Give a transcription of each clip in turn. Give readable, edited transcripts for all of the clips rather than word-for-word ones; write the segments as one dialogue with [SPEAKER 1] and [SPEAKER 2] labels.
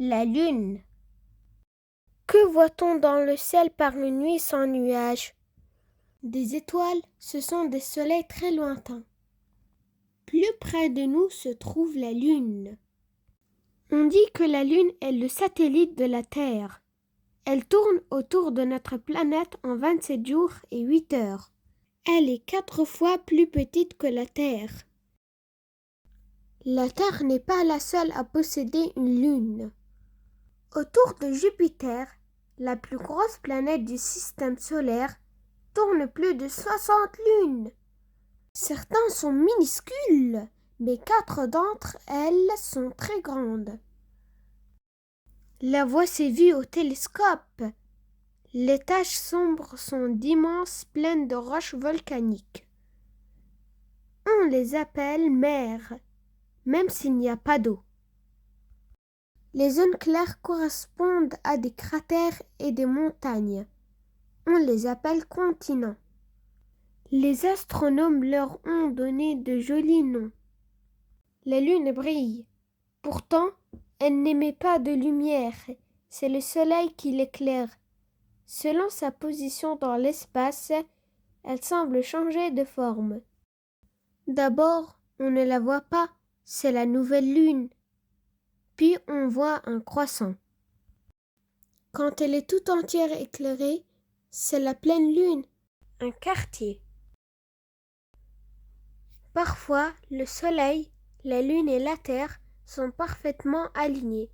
[SPEAKER 1] La lune. Que voit-on dans le ciel par une nuit sans nuages? Des étoiles, ce sont des soleils très lointains. Plus près de nous se trouve la lune. On dit que la lune est le satellite de la Terre. Elle tourne autour de notre planète en 27 jours et 8 heures. Elle est 4 fois plus petite que la Terre. La Terre n'est pas la seule à posséder une lune. Autour de Jupiter, la plus grosse planète du système solaire, tournent plus de 60 lunes. Certains sont minuscules, mais 4 d'entre elles sont très grandes. La Voie s'est vue au télescope. Les taches sombres sont d'immenses plaines de roches volcaniques. On les appelle mers, même s'il n'y a pas d'eau. Les zones claires correspondent à des cratères et des montagnes. On les appelle continents. Les astronomes leur ont donné de jolis noms. La lune brille. Pourtant, elle n'émet pas de lumière. C'est le soleil qui l'éclaire. Selon sa position dans l'espace, elle semble changer de forme. D'abord, on ne la voit pas, c'est la nouvelle lune. Puis on voit un croissant. Quand elle est tout entière éclairée, c'est la pleine lune, un quartier. Parfois, le soleil, la lune et la terre sont parfaitement alignés.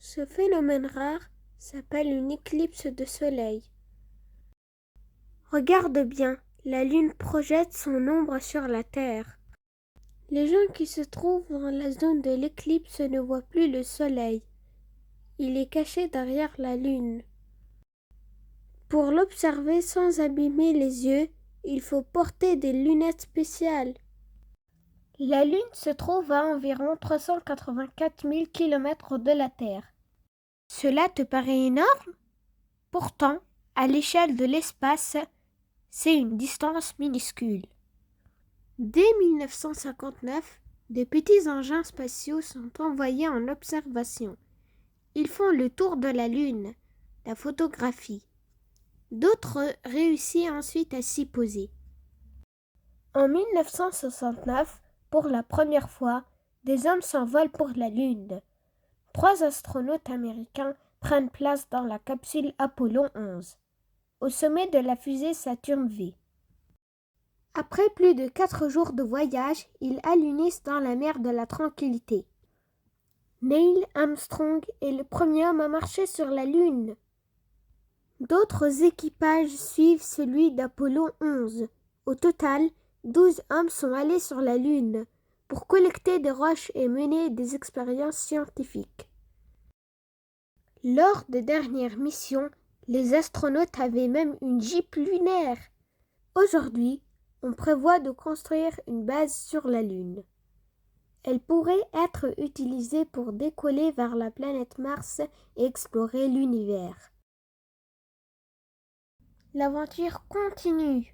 [SPEAKER 1] Ce phénomène rare s'appelle une éclipse de soleil. Regarde bien, la lune projette son ombre sur la terre. Les gens qui se trouvent dans la zone de l'éclipse ne voient plus le soleil. Il est caché derrière la lune. Pour l'observer sans abîmer les yeux, il faut porter des lunettes spéciales. La Lune se trouve à environ 384 000 km de la Terre. Cela te paraît énorme? Pourtant, à l'échelle de l'espace, c'est une distance minuscule. Dès 1959, de petits engins spatiaux sont envoyés en observation. Ils font le tour de la Lune, la photographie. D'autres réussissent ensuite à s'y poser. En 1969, pour la première fois, des hommes s'envolent pour la Lune. 3 astronautes américains prennent place dans la capsule Apollo 11, au sommet de la fusée Saturn V. Après plus de 4 jours de voyage, ils alunissent dans la mer de la Tranquillité. Neil Armstrong est le premier homme à marcher sur la Lune. D'autres équipages suivent celui d'Apollo 11. Au total, 12 hommes sont allés sur la Lune pour collecter des roches et mener des expériences scientifiques. Lors des dernières missions, les astronautes avaient même une Jeep lunaire. Aujourd'hui, on prévoit de construire une base sur la Lune. Elle pourrait être utilisée pour décoller vers la planète Mars et explorer l'univers. L'aventure continue.